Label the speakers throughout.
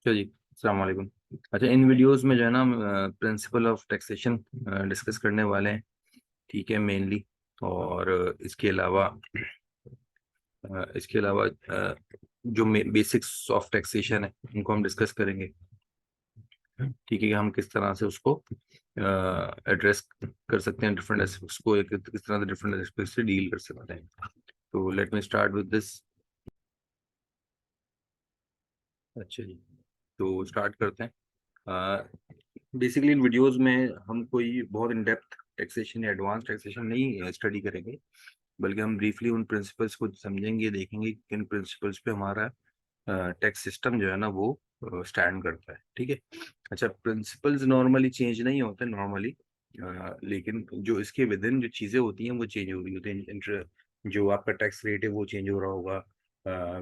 Speaker 1: चलिए, अस्सलाम वालेकुम। अच्छा, इन वीडियोस में जो है ना हम प्रिंसिपल ऑफ टैक्सेशन डिस्कस करने वाले हैं। ठीक है, मेनली। और इसके अलावा जो बेसिक्स ऑफ टैक्सेशन है उनको हम डिस्कस करेंगे। ठीक है, कि हम किस तरह से उसको एड्रेस कर सकते हैं, डिफरेंट एस्पेक्ट्स को किस तरह से डिफरेंट एस्पेक्ट्स से डील कर सकते हैं। तो let me start with this. अच्छा जी, तो स्टार्ट करते हैं। बेसिकली इन वीडियोस में हम कोई बहुत इन डेप्थ टैक्सेशन या एडवांस टैक्सेशन नहीं स्टडी करेंगे, बल्कि हम ब्रीफली उन प्रिंसिपल्स को समझेंगे, देखेंगे कि किन प्रिंसिपल्स पे हमारा टैक्स सिस्टम जो है ना वो स्टैंड करता है। ठीक है। अच्छा, प्रिंसिपल्स नॉर्मली चेंज नहीं होते नॉर्मली, लेकिन जो इसके विद इन जो चीज़ें होती हैं वो चेंज हो रही होती हैं। जो आपका टैक्स रेट है वो चेंज हो रहा होगा,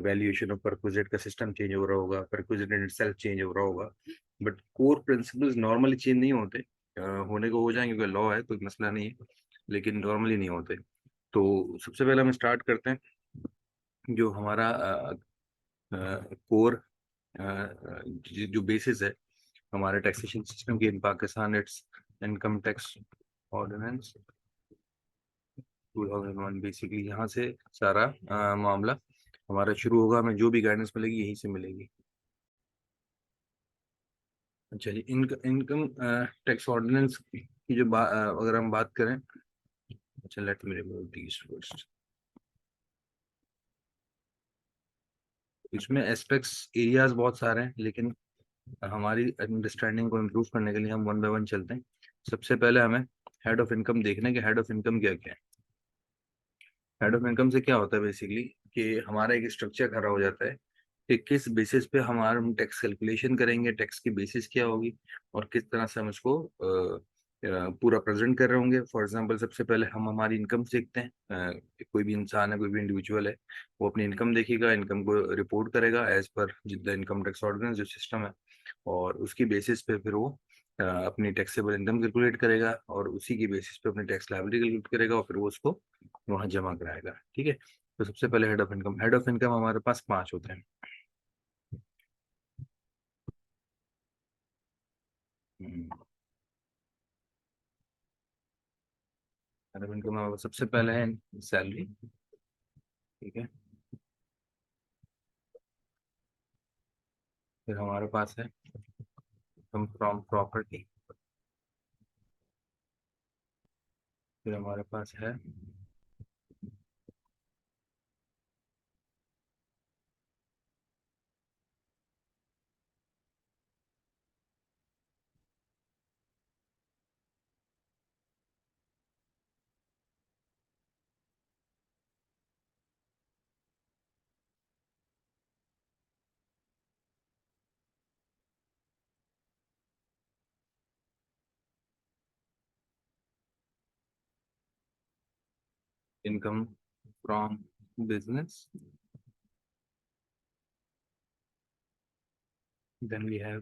Speaker 1: वैल्यूएशन ऑफ परक्विजिट का सिस्टम चेंज हो रहा होगा, परक्विजिट इन इटसेल्फ चेंज हो रहा होगा। But core principles normally change नहीं होते। होने को हो जाएंगे क्योंकि लॉ है, कोई मसला नहीं है, लेकिन नॉर्मली नहीं होते। तो सबसे पहले हम स्टार्ट करते हैं। जो हमारा कोर जो बेसिस है हमारे टैक्सेशन सिस्टम की in Pakistan, it's income tax ordinance 2001। Basically यहाँ से सारा मामला हमारा शुरू होगा। हमें जो भी गाइडेंस मिलेगी यहीं से मिलेगी। अच्छा जी, इनकम टैक्स ऑर्डिनेंस की अगर हम बात करें। अच्छा, let me remove these first. इसमें एस्पेक्ट्स एरियाज बहुत सारे हैं, लेकिन हमारी अंडरस्टैंडिंग को इम्प्रूव करने के लिए हम वन बाय वन चलते हैं। सबसे पहले हमें हेड ऑफ इनकम देखना है कि हेड ऑफ इनकम क्या क्या है। हेड ऑफ इनकम से क्या होता है बेसिकली, कि हमारा एक स्ट्रक्चर खड़ा हो जाता है कि किस बेसिस पे हमारा हम टैक्स कैलकुलेशन करेंगे, टैक्स की बेसिस क्या होगी, और किस तरह से हम इसको पूरा प्रेजेंट कर रहे होंगे। फॉर एग्जांपल, सबसे पहले हम हमारी इनकम सीखते हैं। कोई भी इंसान है, कोई भी इंडिविजुअल है, वो अपनी इनकम देखेगा, इनकम को रिपोर्ट करेगा एज पर जितना इनकम टैक्स ऑर्डिनेंस जो सिस्टम है, और उसकी बेसिस पे फिर वो अपनी टैक्सेबल इनकम कैलकुलेट करेगा, और उसी की बेसिस पे अपनी टैक्स लायबिलिटी कैलकुलेट करेगा, और फिर वो उसको वहां जमा कराएगा। ठीक है। तो सबसे पहले हेड ऑफ इनकम हमारे पास पांच होते हैं। हेड ऑफ इनकम हमारे सबसे पहले है सैलरी। ठीक है। फिर हमारे पास है इनकम फ्रॉम प्रॉपर्टी। फिर हमारे पास है income from business. Then we have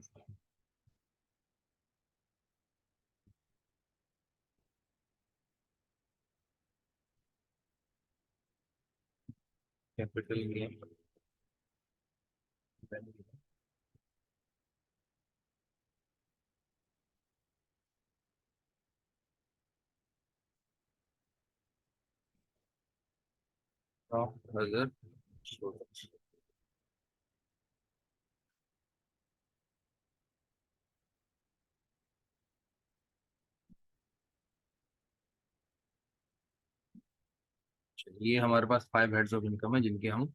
Speaker 1: capital gain. From other source. ये हमारे पास फाइव हेड्स ऑफ इनकम है जिनके हम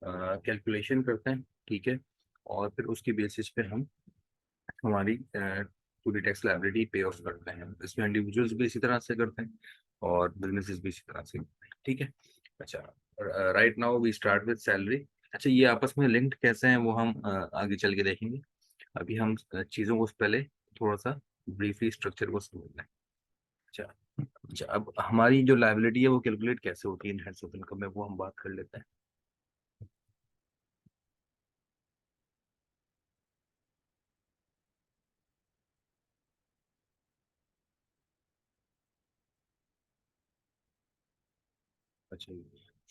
Speaker 1: कैलकुलेशन करते हैं। ठीक है। और फिर उसकी बेसिस पे हम हमारी पूरी टैक्स लायबिलिटी पे ऑफ करते हैं। इसमें इंडिविजुअल्स भी इसी तरह से करते हैं और बिजनेसेस भी इसी तरह से करते हैं। ठीक है। अच्छा, right now we start with salary. अच्छा, ये आपस में लिंक्ड कैसे हैं वो हम आगे चल के देखेंगे। अभी हम चीज़ों को पहले थोड़ा सा ब्रीफली स्ट्रक्चर को समझ लें। अच्छा। अच्छा, अब हमारी जो लायबिलिटी है वो कैलकुलेट कैसे होती है इन हेड्स ऑफ इनकम में, वो हम बात कर लेते हैं। अच्छा,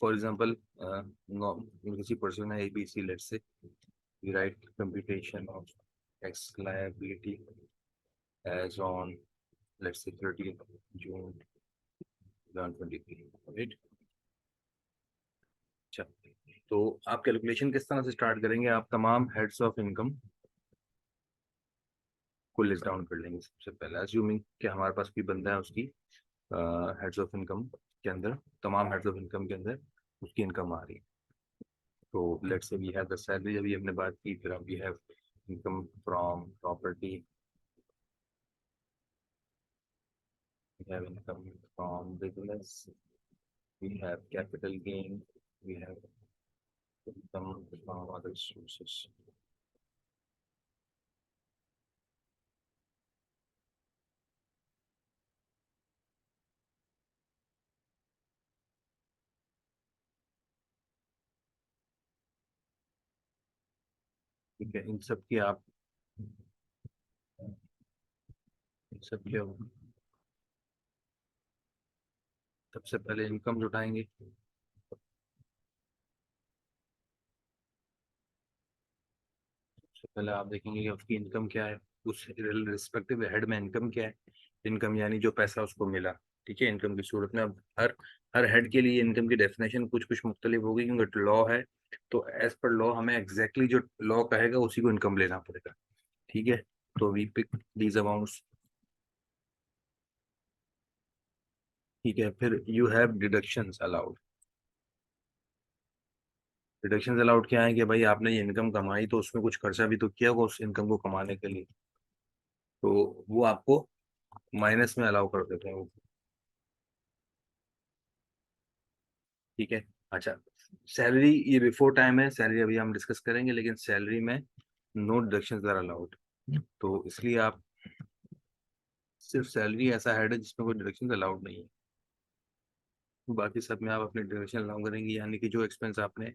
Speaker 1: फॉर एग्जांपल किसी पर्सन है ABC, let's say. we write computation of tax liability as on, let's say, 30th June 2023, right? अच्छा, तो आप कैलकुलेशन किस तरह से स्टार्ट करेंगे? आप तमाम हेड्स ऑफ इनकम को लिस्ट डाउन कर लेंगे सबसे पहले, अज्यूमिंग कि हमारे पास कोई बंदा है, उसकी हेड्स ऑफ इनकम के अंदर, तमाम हेड्स ऑफ इनकम के अंदर उसकी इनकम आ रही है। तो let's say we have the salary, अभी हमने बात की, फिर we have income from property, we have income from business, we have capital gain, we have income from other sources. ठीक है, इन सब की आप, इन सब के सबसे पहले इनकम जुटाएंगे। सबसे पहले आप देखेंगे कि उसकी इनकम क्या है, उस रिस्पेक्टिव हेड में इनकम क्या है। इनकम यानी जो पैसा उसको मिला। ठीक है, इनकम की सूरत में अब हर हर हेड के लिए इनकम की डेफिनेशन कुछ कुछ मुख्तलिफ होगी, क्योंकि लॉ है। तो एज पर लॉ हमें एग्जैक्टली जो लॉ कहेगा उसी को इनकम लेना पड़ेगा। ठीक है, तो वी पिक दीज अमाउंट्स। ठीक है, फिर you have deductions allowed. Deductions allowed क्या है कि भाई आपने ये इनकम कमाई तो उसमें कुछ खर्चा भी तो किया होगा उस इनकम को कमाने के लिए, तो वो आपको माइनस में अलाउ कर देते हैं वो। ठीक है, अच्छा, सैलरी ये बिफोर टाइम है, सैलरी अभी हम डिस्कस करेंगे, लेकिन सैलरी में नो डिडक्शंस आर अलाउड। तो इसलिए आप, सिर्फ सैलरी ऐसा हेड है जिसमें कोई डिडक्शन अलाउड नहीं है। बाकी सब में आप अपने डिडक्शन अलाउ करेंगे, यानी कि जो एक्सपेंस आपने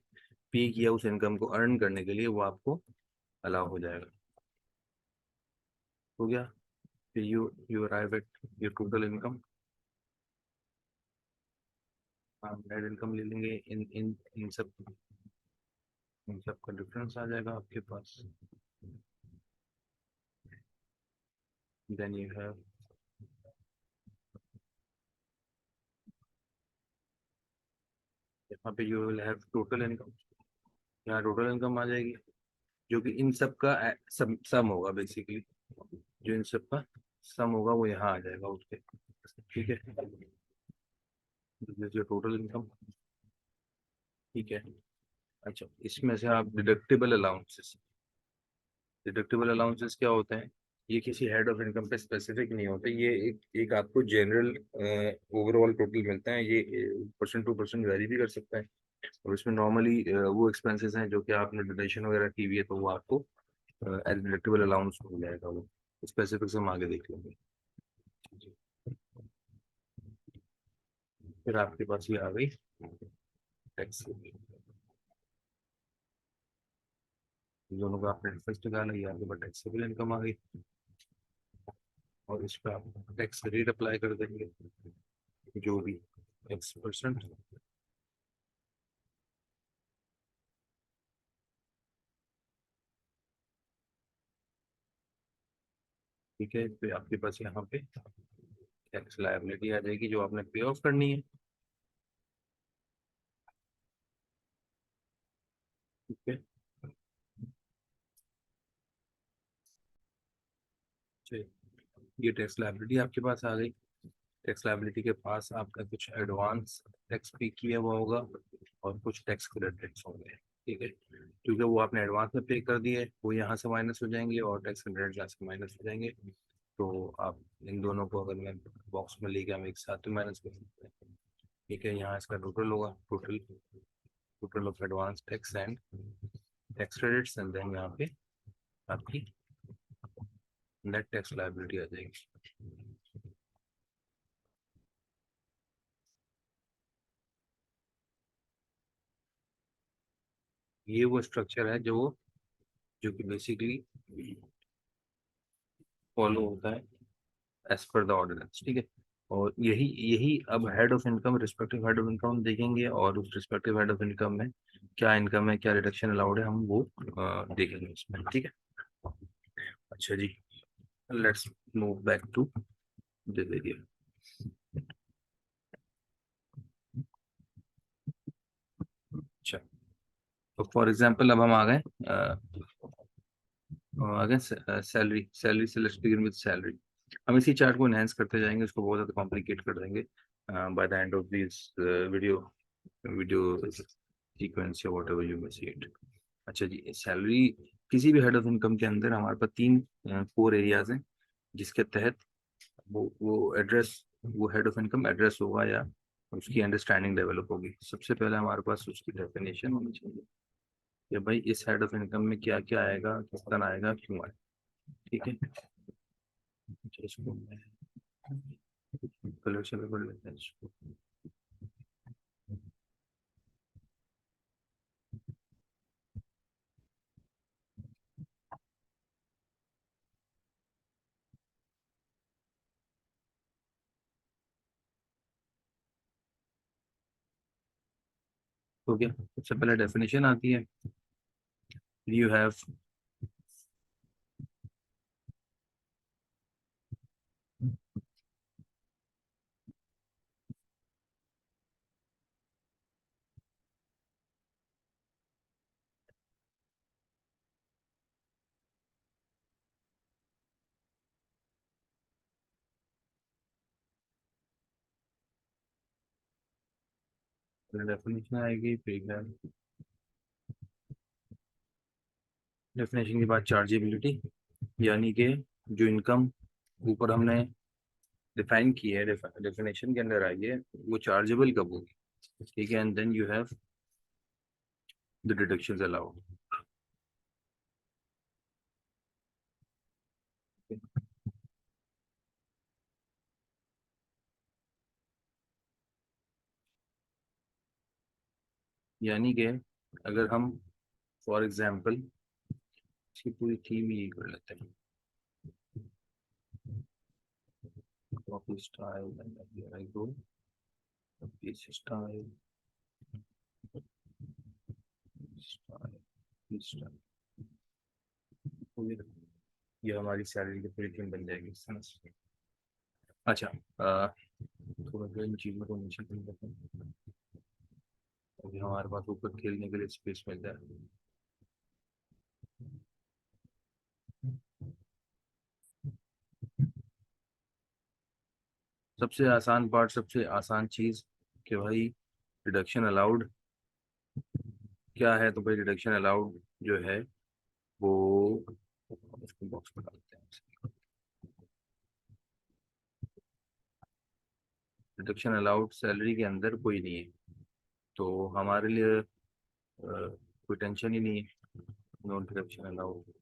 Speaker 1: पे किया उस इनकम को अर्न करने के लिए वो आपको अलाउ हो जाएगा। हो गया, फिर you arrive at your total income. आप नेट इनकम ले लेंगे, इन सब का डिफरेंस आ जाएगा आपके पास। देन यू हैव, यहाँ पे you will have total income. यहाँ टोटल इनकम आ जाएगी, जो कि इन सब का सम होगा बेसिकली। जो इन सब का सम होगा वो यहाँ आ जाएगा उसके। ठीक है, जो टोटल इनकम। ठीक है, अच्छा, इसमें से आप डिडक्टिबल अलाउंसेस, डिडक्टिबल अलाउंसेस क्या होते हैं? ये किसी हेड ऑफ इनकम पे स्पेसिफिक नहीं होते, ये एक एक आपको जनरल ओवरऑल टोटल मिलता है। ये परसेंट टू परसेंट वेरी भी कर सकता है, और इसमें नॉर्मली वो एक्सपेंसेस हैं जो कि आपने डोनेशन वगैरह की हुई है, तो वो आपको एज डिडक्टिबल अलाउंस मिल जाएगा। वो स्पेसिफिक्स हम आगे देख लेंगे। फिर आपके पास ये आ गई टैक्स, दोनों का आपने डिफरेंस निकाला, ये आपके पास टैक्सेबल इनकम आ गई, और इस पर आप टैक्स रेट अप्लाई कर देंगे जो भी X%। ठीक है, तो आपके पास यहाँ पे टैक्स लायबिलिटी आ जाएगी जो आपने पे ऑफ करनी है। ठीक है, चलिए, ये टैक्स लायबिलिटी आपके पास आ गई। टैक्स लायबिलिटी के पास आपका कुछ एडवांस टैक्स पे किया हुआ होगा और कुछ टैक्स क्रेडिट्स होंगे। ठीक है, क्योंकि वो आपने एडवांस में पे कर दिए, वो यहाँ से माइनस हो जाएंगे और टैक्स क्रेडिट यहाँ से माइनस हो जाएंगे। तो आप इन दोनों को अगर मैं बॉक्स में लेके हम एक साथ में माइनस कर सकते हैं। ठीक है, यहाँ इसका टोटल होगा, total total of advance tax and tax credits, and then यहाँ पे आपकी नेट टैक्स लायबिलिटी आ जाएगी। ये वो स्ट्रक्चर है जो जो कि बेसिकली फॉलो होता है एज पर द ऑर्डिनेंस। ठीक है, और यही यही अब head of income, respective head of income देखेंगे, और उस रिस्पेक्टिव हेड ऑफ इनकम में क्या इनकम है, क्या रिडक्शन अलाउड है, हम वो देखेंगे इसमें, ठीक है। अच्छा जी, let's move back to this area. अच्छा, तो फॉर एग्जांपल अब हम आ गए सैलरी, सैलरी से लेट्स बिगिन विद सैलरी। हम इसी चार्ट को एनहेंस करते जाएंगे, उसको बहुत ज़्यादा कॉम्प्लिकेट कर देंगे by the end of this video, video sequence या whatever you may see it. अच्छा जी, सैलरी, किसी भी हेड ऑफ इनकम के अंदर हमारे पास तीन कोर एरियाज हैं, जिसके तहत वो एड्रेस, वो हेड ऑफ इनकम एड्रेस होगा या उसकी अंडरस्टैंडिंग डेवलप होगी। सबसे पहले हमारे पास उसकी डेफिनेशन होनी चाहिए कि भाई इस हेड ऑफ इनकम में क्या क्या आएगा, किस तरह आएगा, क्यों आएगा, ठीक है। अच्छा, इसको कलर चलो कर लेते हैं इसको। तो क्या सबसे पहले डेफिनेशन आती है, यू हैव, डेफिनेशन आएगी, फिर डेफिनेशन के बाद चार्जेबिलिटी, यानी कि जो इनकम ऊपर हमने डिफाइन की है, डेफिनेशन के अंदर आई है, वो चार्जेबल कब होगी, ठीक है। And then you have the deductions allowed. यानी कि अगर हम फॉर एग्जांपल इसकी पूरी थीम ही कर लेते हैं, copy style and here I go, paste style, style, style, ये हमारी सैलरी की पूरी थीम बन जाएगी समझ। अच्छा, थोड़ा सा इन चीज़ों को नीचे कर देते हैं, अभी हमारे पास ऊपर खेलने के लिए स्पेस मिल जाए। सबसे आसान पार्ट, सबसे आसान चीज कि भाई रिडक्शन अलाउड क्या है, तो भाई रिडक्शन अलाउड जो है वो, उसको बॉक्स में डालते हैं। रिडक्शन अलाउड सैलरी के अंदर कोई नहीं है, तो हमारे लिए कोई टेंशन ही नहीं है, नो रिडक्शन अलाउड।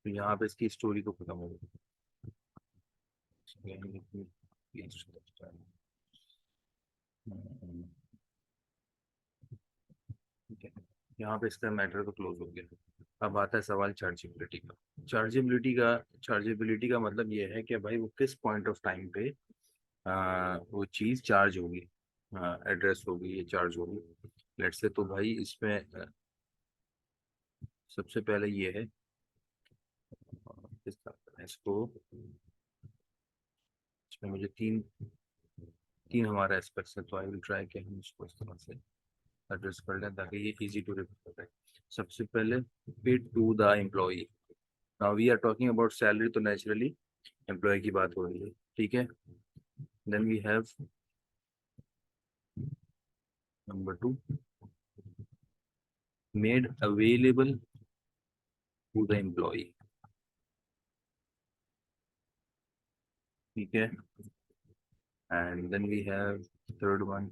Speaker 1: तो यहाँ पे इसकी स्टोरी तो खत्म हो गई। ठीक है, यहाँ पे इसका मैटर तो क्लोज हो गया। अब आता है सवाल चार्जेबिलिटी का। चार्जेबिलिटी का मतलब ये है कि भाई वो किस पॉइंट ऑफ टाइम पे वो चीज़ चार्ज होगी, एड्रेस होगी, ये चार्ज होगी। लेट्स से तो भाई इसमें सबसे पहले ये है, इसको, इसमें मुझे तीन तीन हमारा एस्पेक्ट्स है, तो आई विल ट्राई कि हम इसको इस तरह से एड्रेस कर लें ताकि ये इजी टू रिमेम्बर रहे। सबसे पहले paid to the employee. Now we are talking about salary, तो नेचुरली एम्प्लॉय की बात हो रही है, ठीक है। Then we have number two, made available to the employee, ठीक है। And then we have third one,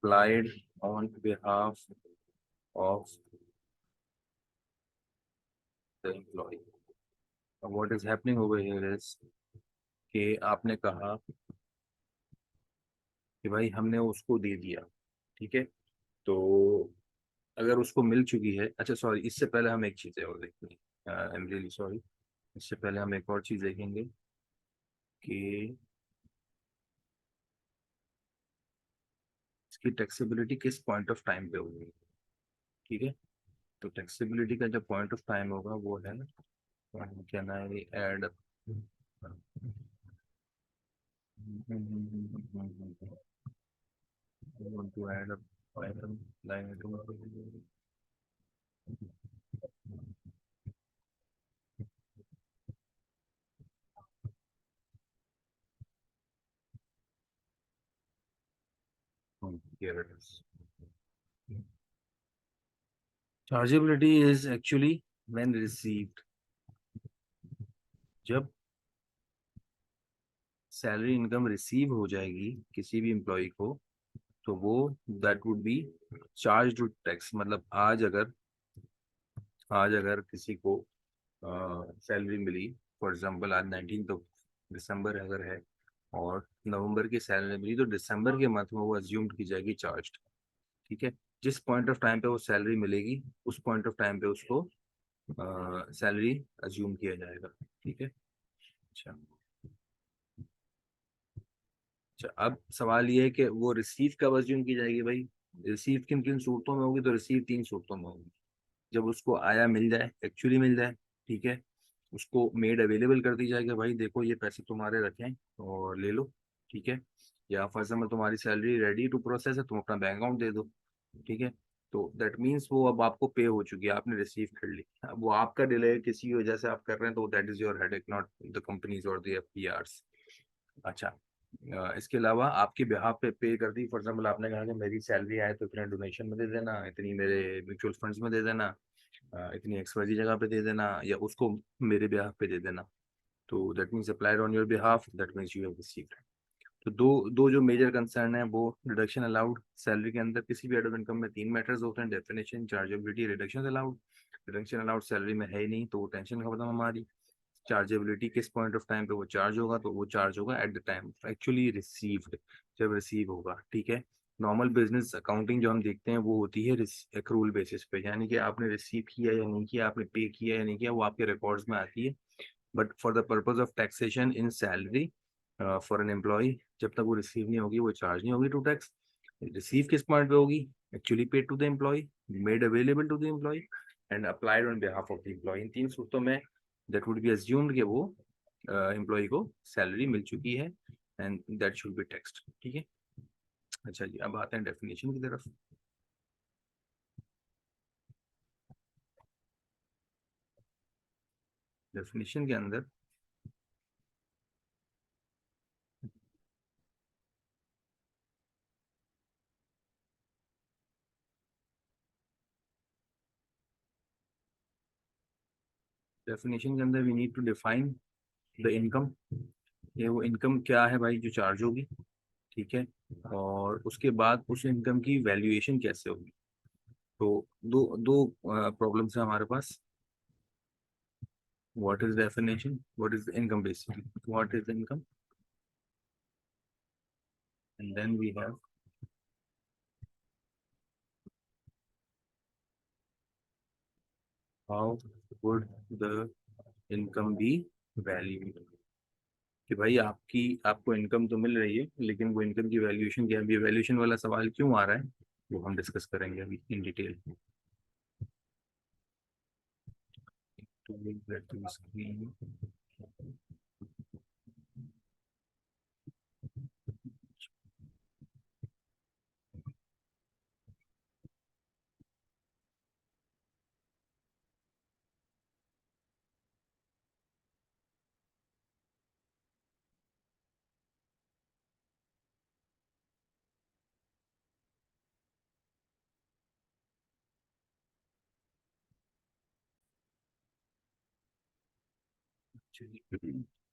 Speaker 1: applied on behalf of the employee. What is happening over here is कि आपने कहा कि भाई हमने उसको दे दिया, ठीक है। तो अगर उसको मिल चुकी है, अच्छा सॉरी, इससे पहले हम एक चीज़ और देखेंगे, आई एम रियली सॉरी, इससे पहले हम एक और चीज़ देखेंगे कि इसकी टैक्सेबिलिटी किस पॉइंट ऑफ टाइम पे होगी। ठीक है, तो टैक्सेबिलिटी का जो पॉइंट ऑफ टाइम होगा वो है, can I add, want to add up item line item here it is. Chargeability is actually when received, जब सैलरी इनकम रिसीव हो जाएगी किसी भी एम्प्लॉय को, तो वो that would be charge to tax. मतलब आज अगर किसी को सैलरी मिली, फॉर एग्जांपल आज 19 दिसंबर अगर है और नवंबर की सैलरी मिली, तो दिसंबर के मंथ में वो अज्यूम्ड की जाएगी चार्ज। ठीक है, जिस पॉइंट ऑफ टाइम पे वो सैलरी मिलेगी उस पॉइंट ऑफ टाइम पे उसको सैलरी अज्यूम किया जाएगा। ठीक है, अच्छा। अच्छा, अब सवाल ये है कि वो रिसीव कब अज्यूम की जाएगी भाई। रिसीव किन किन सूरतों में होगी, तो रिसीव 3 सूरतों में होगी। जब उसको आया मिल जाए, एक्चुअली मिल जाए, ठीक है, उसको मेड अवेलेबल कर दी जाए कि भाई देखो ये पैसे तुम्हारे रखें और ले लो। ठीक है, या फॉर एग्जाम्पल तुम्हारी सैलरी रेडी टू प्रोसेस है, तुम अपना बैंक अकाउंट दे दो। ठीक है, तो दैट मीन्स वो अब आपको पे हो चुकी है, आपने रिसीव कर ली। अब वो आपका डिले किसी वजह से आप कर रहे हैं, तो that is your headache, not the companies और द एफपीआरस। अच्छा, इसके अलावा आपके बिहाफ पे पे कर दी, फॉर एग्जाम्पल आपने कहा कि मेरी सैलरी आए तो इतने डोनेशन में दे देना, इतनी मेरे म्यूचुअल फंड्स में दे देना, इतनी एक्सवाइजी जगह पे दे देना, या उसको मेरे बिहाफ पे दे देना। तो that means applied on your behalf, that means you have received. तो दो दो जो मेजर कंसर्न है वो रिडक्शन अलाउड। सैलरी के अंदर किसी भी हेड ऑफ इनकम में 3 मैटर्स होते हैं, definition, chargeability, reduction allowed. Reduction allowed salary में है ही नहीं, तो वो टेंशन खत्म हमारी। चार्जेबिलिटी किस पॉइंट ऑफ टाइम पे वो चार्ज होगा, तो वो चार्ज होगा at the time actually received, जब रिसीव होगा। ठीक है, नॉर्मल बिजनेस अकाउंटिंग जो हम देखते हैं वो होती है एक्रूल बेसिस पे, यानी कि आपने रिसीव किया या नहीं किया, आपने पे किया या नहीं किया, वो आपके रिकॉर्ड्स में आती है। But for the purpose of taxation in salary for an employee, जब तक वो रिसीव नहीं होगी वो चार्ज नहीं होगी टू टैक्स। रिसीव किस पॉइंट पे होगी, actually paid to the employee, made available to the employee, and applied on behalf of the employee. इन 3 सूत्रों में दैट वुड बी अज्यूम्ड कि वो एम्प्लॉय को सैलरी मिल चुकी है, and that should be taxed. ठीक है, अच्छा जी, अब आते हैं डेफिनेशन की तरफ। डेफिनेशन के अंदर डेफिनेशन के अंदर we need to define the income. ये वो इनकम क्या है भाई जो चार्ज होगी। ठीक है, और उसके बाद उस इनकम की वैल्यूएशन कैसे होगी। तो दो दो प्रॉब्लम्स है हमारे पास। What is definition, what is income, basically what is income, and then we have how would the income be value. कि भाई आपको इनकम तो मिल रही है, लेकिन वो इनकम की वैल्यूएशन क्या है, वैल्यूएशन वाला सवाल क्यों आ रहा है, वो हम डिस्कस करेंगे अभी इन डिटेल। तो स्क्रीन,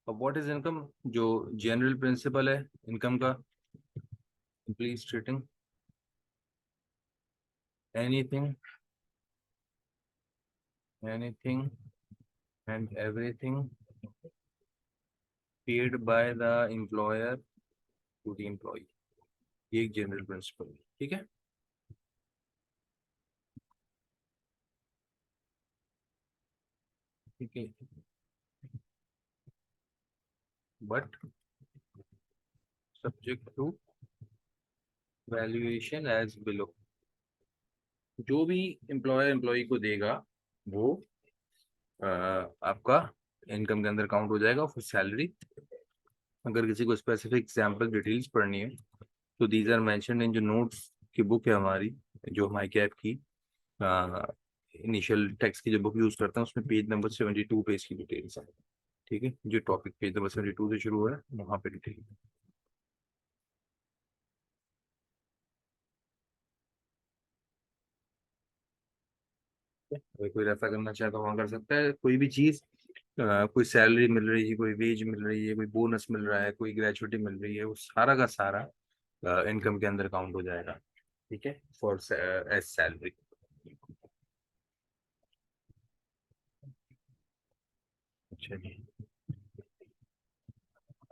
Speaker 1: अब व्हाट इज इनकम, जो जनरल प्रिंसिपल है इनकम का, please stating anything, anything and everything paid by the employer to the employee. ये एक जनरल प्रिंसिपल है। ठीक है, ठीक है, but subject to valuation as below. जो भी एम्प्लॉयर एम्प्लॉय को देगा वो आपका इनकम के अंदर काउंट हो जाएगा, फिर सैलरी। अगर किसी को स्पेसिफिक एग्जाम्पल डिटेल्स पढ़नी है तो दीज आर मेंशन्ड इन जो नोट्स की बुक है हमारी, जो हमारी कैब की इनिशियल टेक्स्ट की जो बुक यूज करते हैं उसमें पेज नंबर 72 पे इसकी डिटेल्स है। ठीक है, जो टॉपिक पेज नंबर 72 से शुरू है वहाँ पे डिटेल। अगर कोई रेफर करना चाहे तो वहाँ कर सकता है। कोई भी चीज, कोई सैलरी मिल रही है, कोई वेज मिल रही है, कोई बोनस मिल रहा है, कोई ग्रेचुइटी मिल रही है, वो सारा का सारा इनकम के अंदर काउंट हो जाएगा। ठीक है, फॉर एज सैलरी। अच्छा जी।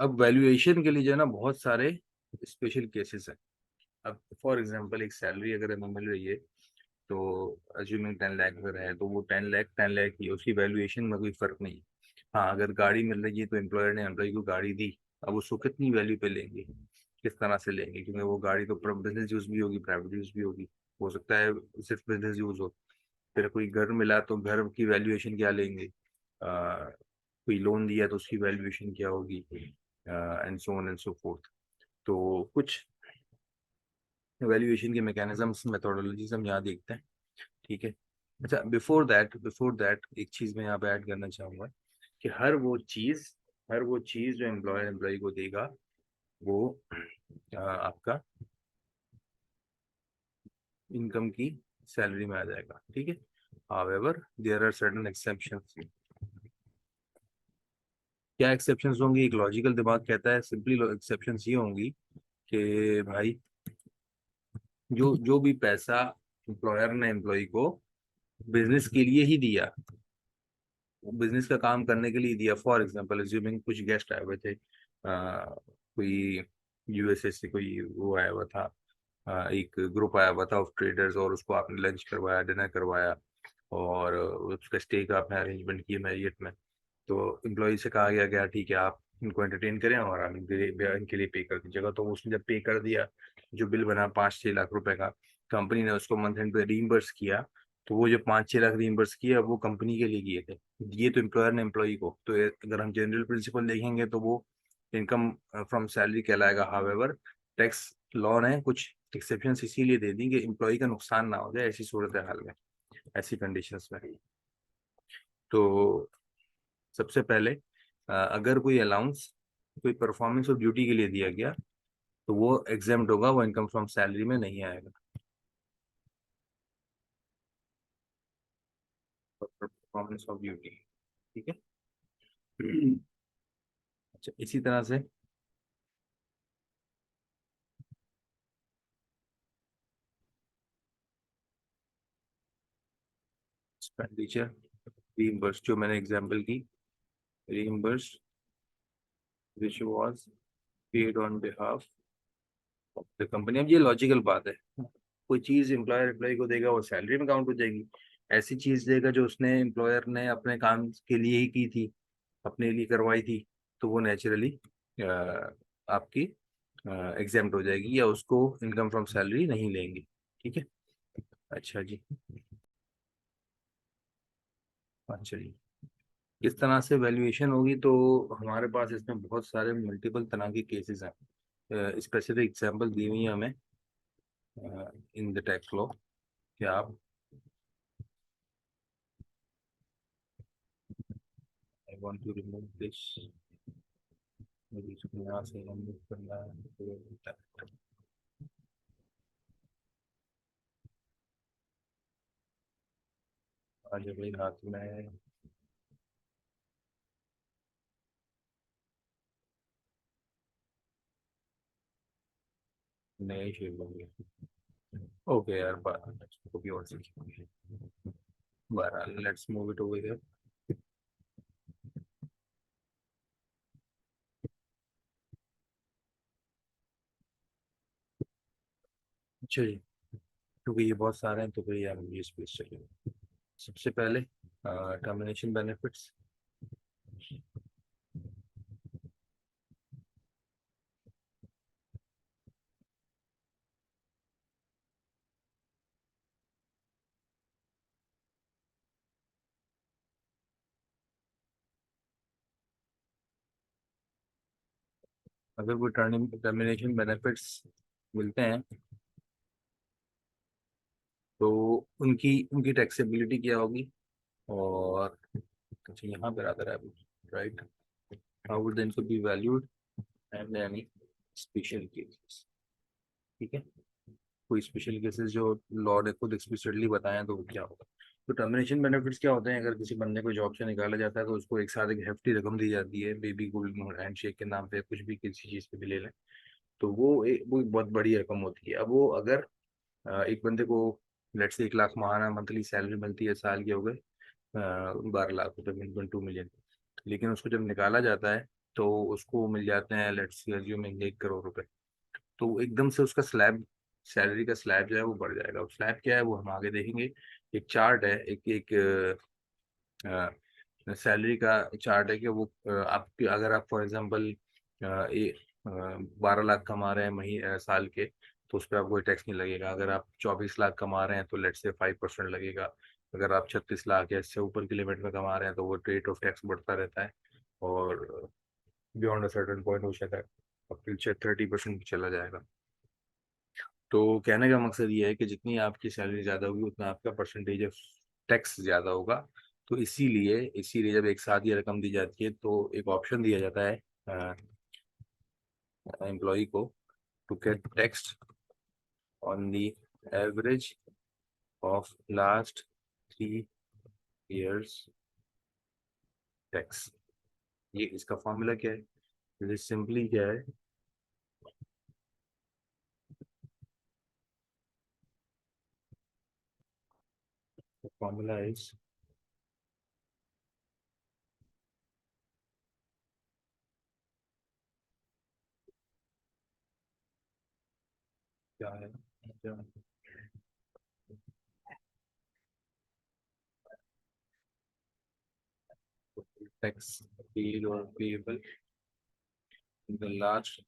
Speaker 1: अब वैल्यूएशन के लिए जो है ना बहुत सारे स्पेशल केसेस हैं। अब फॉर एग्जांपल एक सैलरी अगर हमें मिल रही है, तो अज्यूमिंग 10 लाख अगर है तो वो 10 लाख ही है, उसकी वैल्यूएशन में कोई फर्क नहीं है। हाँ, अगर गाड़ी मिल रही है तो एम्प्लॉयर ने एम्प्लॉय को गाड़ी दी, अब उसको कितनी वैल्यू पे लेंगे, किस तरह से लेंगे, क्योंकि वो गाड़ी तो बिजनेस यूज भी होगी, प्राइवेट यूज भी होगी। हो सकता है सिर्फ बिजनेस यूज हो। फिर कोई घर मिला तो घर की वैल्यूएशन क्या लेंगे, कोई लोन दिया तो उसकी वैल्यूएशन क्या होगी, and so on and so fourth. तो कुछ वैल्यूएशन के मैकेनिज्म्स मेथोडोलॉजीज हम यहाँ देखते हैं। ठीक है। अच्छा, बिफोर दैट एक चीज मैं यहाँ पे ऐड करना चाहूंगा कि हर वो चीज जो एम्प्लॉयर एम्प्लॉय को देगा वो आपका इनकम की सैलरी में आ जाएगा। ठीक है। However there are certain exceptions. क्या एक्सेप्शंस होंगी? एक लॉजिकल दिमाग कहता है सिंपली एक्सेप्शंस ये होंगी कि भाई जो जो भी पैसा एम्प्लॉयर ने एम्प्लॉय को बिजनेस के लिए ही दिया, बिजनेस का काम करने के लिए दिया। फॉर एग्जांपल अज्यूमिंग कुछ गेस्ट आए हुए थे, कोई यूएसए से कोई वो आया हुआ था, एक ग्रुप आया हुआ था ऑफ ट्रेडर्स, और उसको आपने लंच करवाया, डिनर करवाया, और उसका स्टे का आपने अरेंजमेंट किया मैरियट में। तो एम्प्लॉय से कहा गया क्या, ठीक है आप इनको एंटरटेन करें और आप इनके लिए पे कर दीजिएगा। तो उसने जब पे कर दिया, जो बिल बना 5-6 लाख रुपए का, कंपनी ने उसको मंथ एंड पे रीइंबर्स किया। तो वो जो 5-6 लाख रीइंबर्स किया वो कंपनी के लिए किए थे, दिए तो एम्प्लॉयर ने एम्प्लॉय को। तो अगर हम जनरल प्रिंसिपल देखेंगे तो वो इनकम फ्रॉम सैलरी कहलाएगा। हाउएवर टैक्स लॉ ने कुछ एक्सेप्शंस इसीलिए दे दी कि एम्प्लॉय का नुकसान ना हो जाए ऐसी सूरत हाल में, ऐसी कंडीशंस में। तो सबसे पहले अगर कोई अलाउंस कोई परफॉर्मेंस और ड्यूटी के लिए दिया गया तो वो एग्जाम्प्ट होगा, वो इनकम फ्रॉम सैलरी में नहीं आएगा। Performance of duty. ठीक है। अच्छा, इसी तरह से एक्सपेंडिचर रीइंबर्स, जो मैंने एग्जांपल की, reimburse which was paid on behalf of the company. अब ये लॉजिकल बात है, कोई चीज एम्प्लॉयर एम्प्लॉय को देगा वो सैलरी में काउंट हो जाएगी। ऐसी चीज देगा जो उसने एम्प्लॉयर ने अपने काम के लिए ही की थी, अपने लिए करवाई थी, तो वो नेचुरली आपकी एग्जाम्प्ट हो जाएगी, या उसको इनकम फ्रॉम सैलरी नहीं लेंगे। ठीक है। अच्छा जी। अच्छा जी, किस तरह से वैल्यूएशन होगी? तो हमारे पास इसमें बहुत सारे मल्टीपल तरह के केसेस हैं। स्पेसिफिक एग्जांपल दी हुई है हमें इन द टैक्स लॉ। क्या आप, I want to remove this, मुझे इसको यहाँ से रिमूव करना है तो आज भाई हाथ में नए शेप होंगे। ओके यार, को भी और सीखेंगे। बहरहाल let's move it over here. अच्छा जी, क्योंकि ये बहुत सारे हैं तो फिर यार मुझे स्पेस चाहिए। सबसे पहले टर्मिनेशन बेनिफिट्स। अगर कोई टर्मिनेशन बेनिफिट्स मिलते हैं तो उनकी उनकी टैक्सेबिलिटी क्या होगी, और अच्छा यहाँ पे आता है right, how would then be valued and any special cases. ठीक है, कोई स्पेशल केसेस जो लॉ ने खुद एक्सप्लिसिटली बताया तो वो क्या होगा। तो टर्मिनेशन बेनिफिट्स क्या होते हैं, अगर किसी बंदे को जॉब से निकाला जाता है तो उसको एक साथ एक hefty रकम दी जाती है, बेबी गोल्ड हैंडशेक के नाम पे, कुछ भी किसी चीज़ पे भी ले लें, तो वो एक बहुत बड़ी रकम होती है। अब वो अगर एक बंदे को लेट से 1 लाख माहाना मंथली सैलरी मिलती है, साल के हो गए 12 लाख रुपए, 1.2 मिलियन, लेकिन उसको जब निकाला जाता है तो उसको मिल जाते हैं लेट्स से 1 करोड़ रुपए। तो एकदम से उसका स्लैब, सैलरी का स्लैब जो है वो बढ़ जाएगा। स्लैब क्या है वो हम आगे देखेंगे। एक चार्ट है, एक एक सैलरी का चार्ट है कि वो आपकी, अगर आप फॉर एग्जांपल 12 लाख कमा रहे हैं साल के, तो उस पर आपको कोई टैक्स नहीं लगेगा। अगर आप 24 लाख कमा रहे हैं तो लेट से 5% लगेगा। अगर आप 36 लाख या इससे ऊपर की लिमिट में कमा रहे हैं तो वो रेट ऑफ टैक्स बढ़ता रहता है, और बियॉन्ड अ सर्टेन पॉइंट हो जाता है, अब फिर 30% चला जाएगा। तो कहने का मकसद ये है कि जितनी आपकी सैलरी ज़्यादा होगी उतना आपका परसेंटेज ऑफ टैक्स ज़्यादा होगा। तो इसीलिए इसीलिए जब एक साथ ये रकम दी जाती है तो एक ऑप्शन दिया जाता है एम्प्लॉय को, to get taxed on the average of last 3 years tax. ये इसका फॉर्मूला क्या है, ये सिंपली क्या है, फॉर्मूला इज, क्या है, टैक्स पेड और payable in the last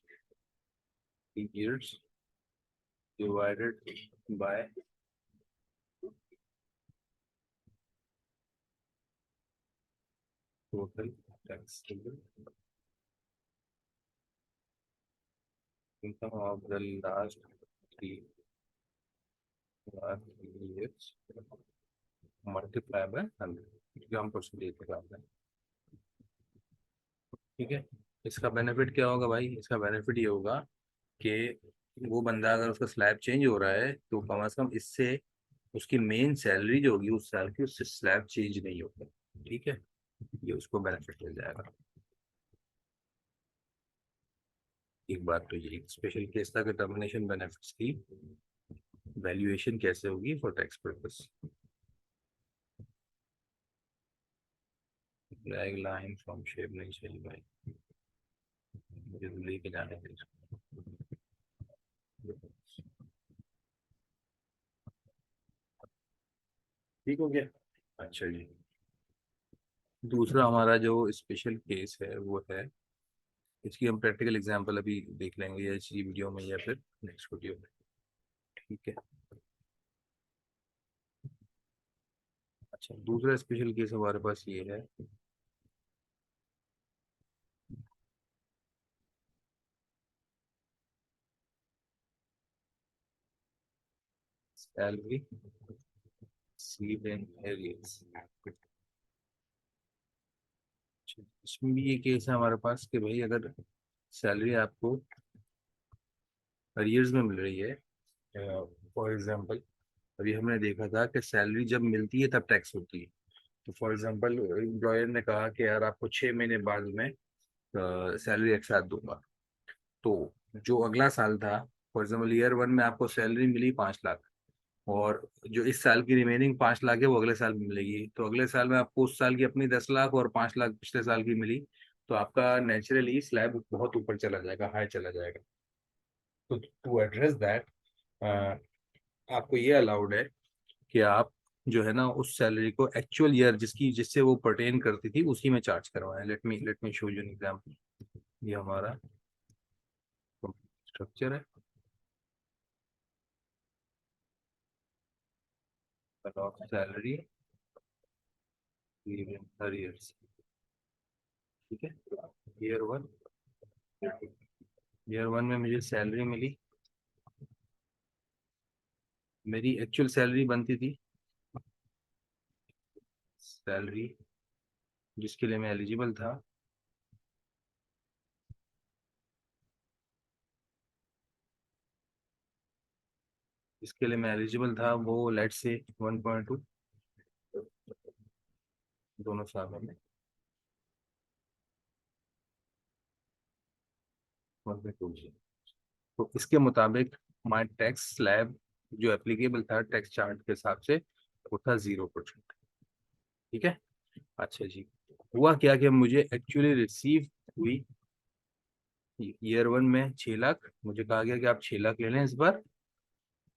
Speaker 1: 3 years divided by total taxable income of the three last 3 years multiply by 100, जो हम परसेंटेज निकालते हैं। ठीक है, इसका बेनिफिट क्या होगा भाई, इसका बेनिफिट ये होगा कि वो बंदा अगर उसका स्लैब चेंज हो रहा है तो कम से कम इससे उसकी मेन सैलरी जो होगी उस साल की, उससे स्लैब चेंज नहीं होगा। ठीक है, ये उसको बेनिफिट मिल जाएगा। एक बात तो ये स्पेशल केस था कि टर्मिनेशन बेनिफिट्स की वैल्यूएशन कैसे होगी for tax purpose. Drag line from shape नहीं चाहिए भाई, मुझे तो लेके जाने दे इसको। ठीक हो गया। अच्छा जी, दूसरा हमारा जो स्पेशल केस है वो है, इसकी हम प्रैक्टिकल एग्जांपल अभी देख लेंगे या इसी वीडियो में या फिर नेक्स्ट वीडियो में। ठीक है, अच्छा दूसरा स्पेशल केस हमारे पास ये है, सैलरी रिसीव्ड इन एरियर्स। इसमें भी ये केस है हमारे पास कि भाई अगर सैलरी आपको अरियर्स में मिल रही है, फॉर एग्जांपल अभी हमने देखा था कि सैलरी जब मिलती है तब टैक्स होती है। तो फॉर एग्जांपल एम्प्लॉयर ने कहा कि यार आपको 6 महीने बाद में सैलरी एक साथ दूंगा। तो जो अगला साल था, फॉर एग्जांपल ईयर 1 में आपको सैलरी मिली 5 लाख, और जो इस साल की रिमेनिंग 5 लाख है वो अगले साल में मिलेगी। तो अगले साल में आपको उस साल की अपनी 10 लाख और 5 लाख पिछले साल की मिली, तो आपका नेचुरली स्लैब बहुत ऊपर चला जाएगा, हाई चला जाएगा। तो टू एड्रेस दैट आपको ये अलाउड है कि आप जो है ना उस सैलरी को एक्चुअल ईयर जिससे वो पर्टेन करती थी उसी में चार्ज करवाएं। Let me show you an example. ये हमारा स्ट्रक्चर है ऑफ सैलरी हर ईयर। ठीक है, ईयर वन, ईयर वन में मुझे सैलरी मिली। मेरी एक्चुअल सैलरी बनती थी, सैलरी जिसके लिए मैं एलिजिबल था, जिसके लिए मैं एलिजिबल था वो लेट से 1.2, दोनों सालों में 1.2। तो इसके मुताबिक माई टैक्स स्लैब जो एप्लीकेबल था टैक्स चार्ट के हिसाब से वो था 0%। ठीक है। अच्छा जी, हुआ क्या कि मुझे एक्चुअली रिसीव हुई ईयर वन में 6 लाख। मुझे कहा गया कि आप 6 लाख ले लें इस बार,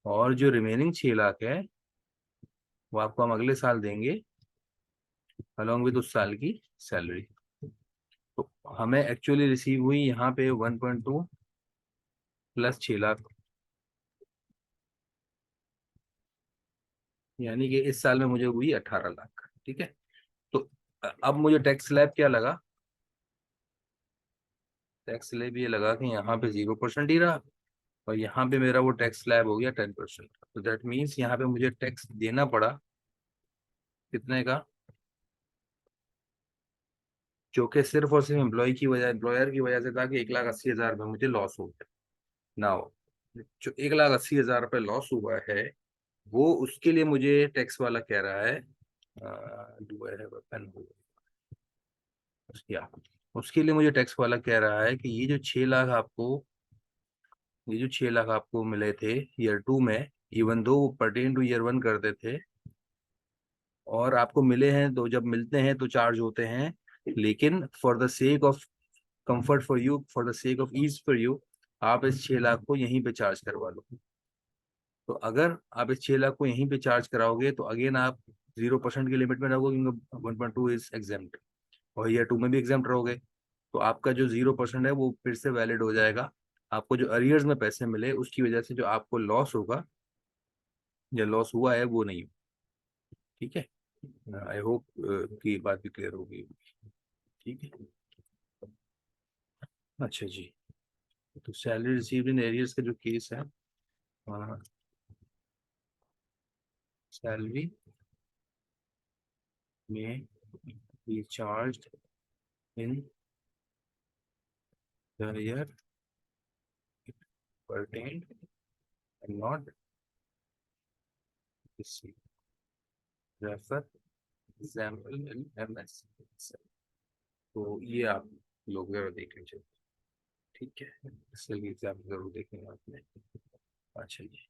Speaker 1: और जो रिमेनिंग 6 लाख है वो आपको हम अगले साल देंगे अलॉन्ग विद उस साल की सैलरी। तो हमें एक्चुअली रिसीव हुई यहाँ पे 1.2 प्लस 6 लाख, यानी कि इस साल में मुझे हुई 18 लाख। ठीक है। तो अब मुझे टैक्स स्लैब क्या लगा, टैक्स स्लैब ये लगा कि यहाँ पे 0% ही रहा, और यहाँ पे मेरा वो टैक्स स्लैब हो गया 10%। तो दैट मीन्स यहाँ पे मुझे टैक्स देना पड़ा कितने का, जो कि सिर्फ और सिर्फ एम्प्लॉयर की वजह से था कि 1,80,000 में मुझे लॉस हो गया ना हो। जो 1,80,000 रुपये लॉस हुआ है वो उसके लिए मुझे टैक्स वाला कह रहा है, do I have a pen, या उसके लिए मुझे टैक्स वाला कह रहा है कि ये जो 6 लाख आपको मिले थे ईयर टू में, even though pertain two year one करते थे, और आपको मिले हैं तो जब मिलते हैं तो चार्ज होते हैं, लेकिन for the sake of comfort for you, for the sake of ease for you, आप इस 6 लाख को यहीं पे चार्ज करवा लो। तो अगर आप इस 6 लाख को यहीं पे चार्ज कराओगे तो अगेन आप 0% की लिमिट में रहोगे, क्योंकि 1.2 इज एग्जाम्प्ट, और ईयर टू में भी एग्जाम्प्ट रहोगे। तो आपका जो 0% है वो फिर से वैलिड हो जाएगा। आपको जो अरियर्स में पैसे मिले उसकी वजह से जो आपको लॉस होगा या लॉस हुआ है वो नहीं हो। ठीक है। आई होप कि बात भी क्लियर होगी। ठीक है। अच्छा जी, तो सैलरी रिसीव्ड इन एरियर्स का जो केस है, सैलरी में B charge in the year pertained and not received, refer example in MS. तो ये आप लोग जरा देख लीजिए। ठीक है, इसके एग्जाम्पल जरूर देखेंगे आपने। अच्छा जी,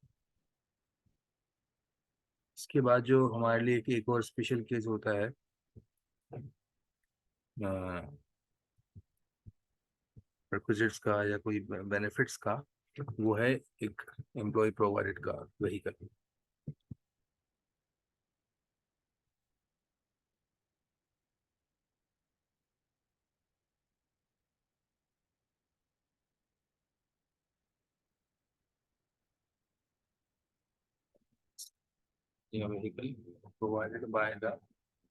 Speaker 1: इसके बाद जो हमारे लिए एक और स्पेशल केस होता है रिक्विजिट्स का या कोई बेनिफिट्स का, वो है एक एम्प्लॉय प्रोवाइडेड कार व्हीकल। या vehicle provided by the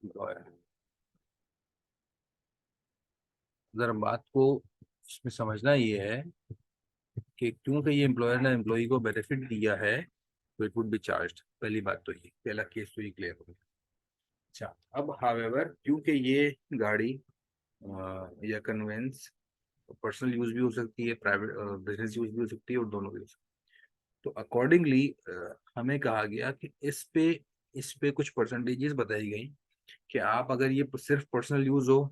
Speaker 1: employer. जरा बात को इसमें समझना ये है कि क्योंकि ये एम्प्लॉयर ने एम्प्लॉय को बेनिफिट दिया है तो इट वुड बी चार्ज। पहली बात तो ये, पहला केस तो ये क्लियर हो गया। अच्छा, अब हावेवर क्योंकि ये गाड़ी या कन्वेंस पर्सनल यूज भी हो सकती है, प्राइवेट बिजनेस यूज भी हो सकती है, और दोनों भी हो सकती है। तो अकॉर्डिंगली हमें कहा गया कि इस पे कुछ परसेंटेजेस बताई गई कि आप अगर ये सिर्फ पर्सनल यूज हो,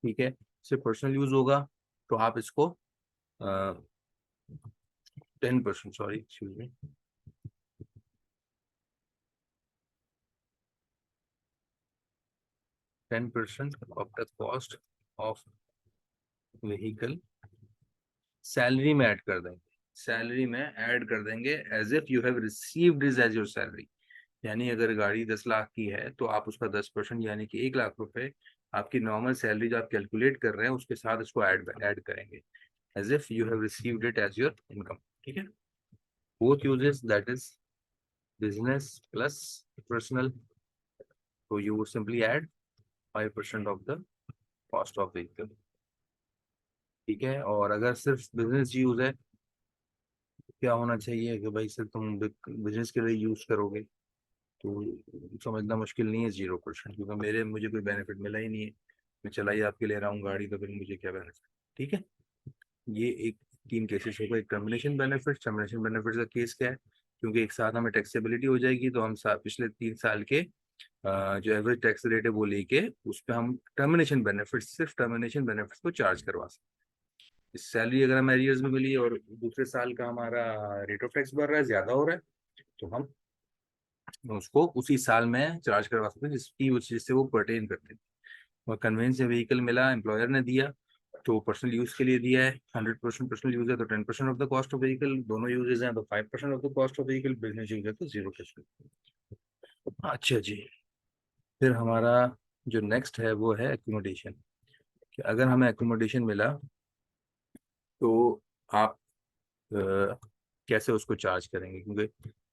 Speaker 1: ठीक है, सिर्फ पर्सनल यूज होगा, तो आप इसको 10%, sorry excuse me, 10% of the cost of vehicle salary में ऐड कर देंगे, सैलरी में ऐड कर देंगे as if you have received this as your salary. यानी अगर गाड़ी 10 लाख की है तो आप उसका 10% यानी कि 1 लाख रुपए आपकी नॉर्मल सैलरी जो आप कैलकुलेट कर रहे हैं उसके साथ इसको ऐड करेंगे, as if you have received it as your income. ठीक है, both uses that is business plus personal, तो you would simply add 5% of the cost of vehicle. ठीक है, और अगर सिर्फ बिजनेस यूज है, क्या होना चाहिए कि भाई सिर्फ तुम बिजनेस के लिए यूज करोगे तो समझना मुश्किल नहीं है 0%, क्योंकि मुझे कोई बेनिफिट मिला ही नहीं है। मैं चला ही आपके ले रहा हूँ गाड़ी, तो फिर मुझे क्या बेनिफिट। ठीक है, ये एक 3 केसेस होगा। एक टर्मिनेशन बेनिफिट का केस क्या है, क्योंकि एक साथ हमें टैक्सेबिलिटी हो जाएगी तो हम पिछले 3 साल के जो एवरेज टैक्स रेट है वो लेके उस पर हम सिर्फ टर्मिनेशन बेनिफिट को चार्ज करवा सकते हैं। सैलरी अगर हमें एरियर्स में मिली और दूसरे साल का हमारा रेट ऑफ टैक्स बढ़ रहा है, ज्यादा हो रहा है, तो हम उसको उसी साल में चार्ज करवा सकते हैं जिससे वो पर्टेन करते हैं। और कन्वेंस से व्हीकल मिला, एम्प्लॉयर ने दिया, तो पर्सनल यूज के लिए दिया है। 100% पर्सनल यूज है तो 10% of the cost of vehicle, दोनों यूजेज हैं तो 5% of the cost of vehicle, business use है तो 0%। अच्छा जी, फिर हमारा जो नेक्स्ट है वो है एकोमोडेशन। कि अगर हमें एकोमोडेशन मिला तो आप कैसे उसको चार्ज करेंगे, क्योंकि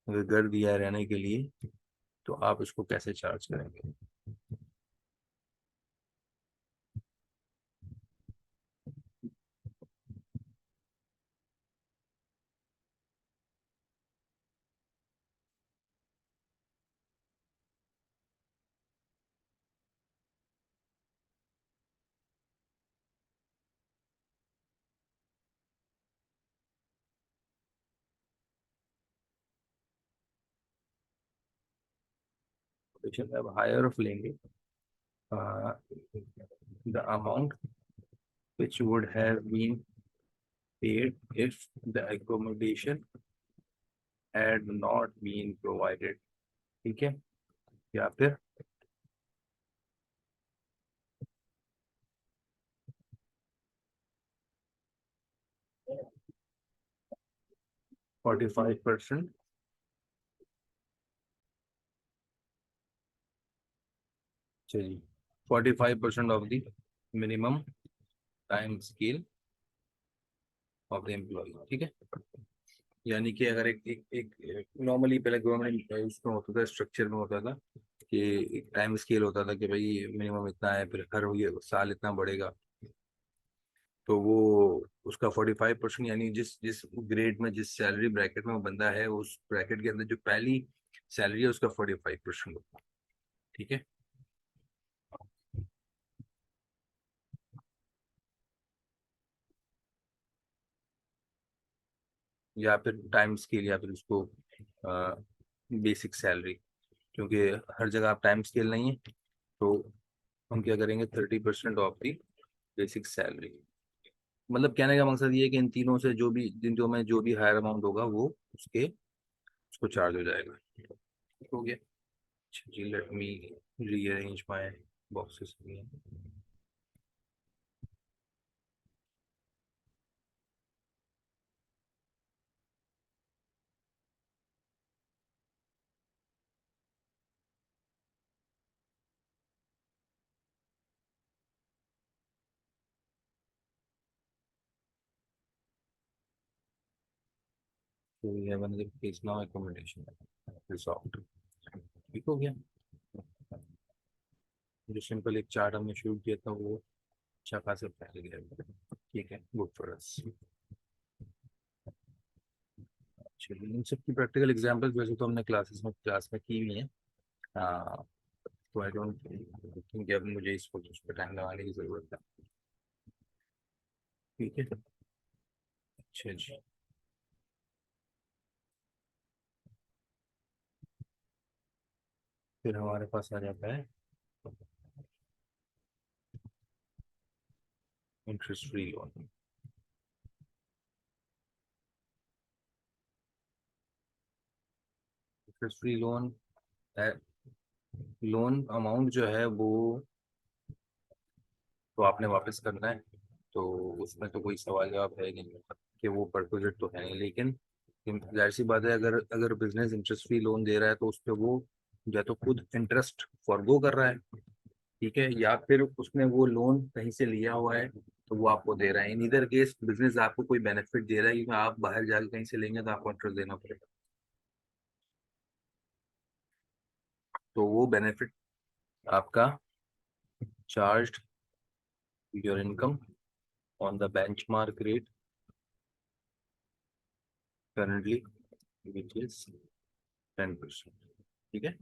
Speaker 1: अगर घर दिया है रहने के लिए तो आप उसको कैसे चार्ज करेंगे। अब हायर ऑफ लेंगे the amount which would have been paid if the accommodation had not been provided। ठीक है, या फिर 45%। चलिए, 45% of the minimum time scale of the employee. ठीक है, यानी कि अगर एक एक एक नॉर्मली पहले गवर्नमेंट उसमें होता था, स्ट्रक्चर में होता था कि एक टाइम स्केल होता था कि भाई मिनिमम इतना है, फिर हर ये साल इतना बढ़ेगा। तो वो उसका 45% यानी जिस जिस ग्रेड में जिस सैलरी ब्रैकेट में वो बंदा है उस ब्रैकेट के अंदर जो पहली सैलरी है उसका 45% होता है। ठीक है, या फिर टाइम स्केल या फिर उसको बेसिक सैलरी, क्योंकि हर जगह आप टाइम स्केल नहीं है, तो हम क्या करेंगे 30% ऑफ दी बेसिक सैलरी। मतलब कहने का मकसद ये है कि इन तीनों से जो भी जिन जो में जो भी हायर अमाउंट होगा वो उसके उसको चार्ज हो जाएगा। ठीक हो गया। अच्छा जी, let me rearrange my boxes. तो ये one is now accommodation resort. ठीक हो गया। जो सिंपल एक चार्ट हमने शुरू किया था वो अच्छा खासा फैल गया। ठीक है, गुड फॉर अस। चलिए, इन सब की प्रैक्टिकल एग्जांपल्स वैसे तो हमने क्लास में की हुई है। हाँ, तो आई डोंट थिंक अब मुझे इसको उस पर टाइम लगाने की जरूरत है। ठीक है, अच्छा जी। फिर हमारे पास आ जाता है interest free loan. Interest free loan, loan amount जो है वो तो आपने वापस करना है, तो उसमें तो कोई सवाल जवाब है नहीं कि वो परक्विजिट तो है नहीं, लेकिन जाहिर सी बात है अगर अगर बिजनेस इंटरेस्ट फ्री लोन दे रहा है तो उस पर वो या तो खुद इंटरेस्ट फॉरगो कर रहा है, ठीक है, या फिर उसने वो लोन कहीं से लिया हुआ है तो वो आपको दे रहा है। इन ईदर केस बिजनेस आपको कोई बेनिफिट दे रहा है, क्योंकि आप बाहर जाके कहीं से लेंगे तो आपको इंटरेस्ट देना पड़ेगा। तो वो बेनिफिट आपका charged your income on the benchmark rate currently which is 10%। ठीक है,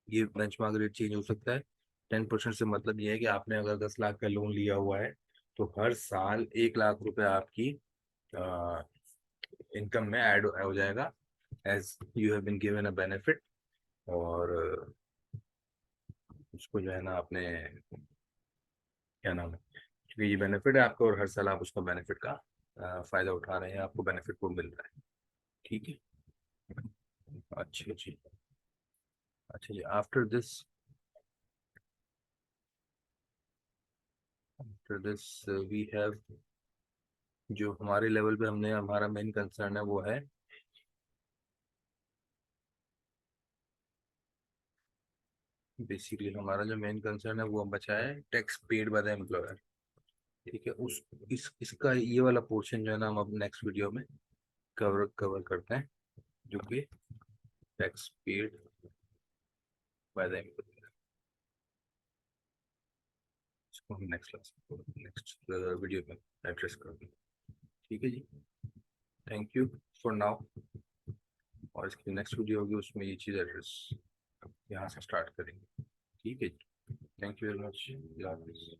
Speaker 1: ये बेंचमार्क रेट चेंज हो सकता है। 10% से मतलब ये है कि आपने अगर 10 लाख का लोन लिया हुआ है तो हर साल 1 लाख रुपए आपकी इनकम में ऐड हो जाएगा, as you have been given a benefit. और उसको जो है ना आपने, क्या नाम है, क्योंकि ये बेनिफिट है आपका और हर साल आप उसका बेनिफिट का फायदा उठा रहे हैं, आपको बेनिफिट वो मिल रहा है। ठीक है। अच्छा जी। अच्छा जी, आफ्टर दिस वी हैव, जो हमारे लेवल पे हमने, हमारा मेन कंसर्न है वो है, बेसिकली हमारा जो मेन कंसर्न है वो बचा है tax paid by the employer. ठीक है, उस इसका ये वाला पोर्शन जो है ना हम अब नेक्स्ट वीडियो में कवर कवर करते हैं, जो कि tax paid by the employer. इसको हम नेक्स्ट वीडियो में एड्रेस करेंगे। ठीक है जी, थैंक यू फॉर नाउ। और इसकी नेक्स्ट वीडियो होगी उसमें ये चीज़ एड्रेस यहाँ से स्टार्ट करेंगे। ठीक है जी, थैंक यू वेरी मच।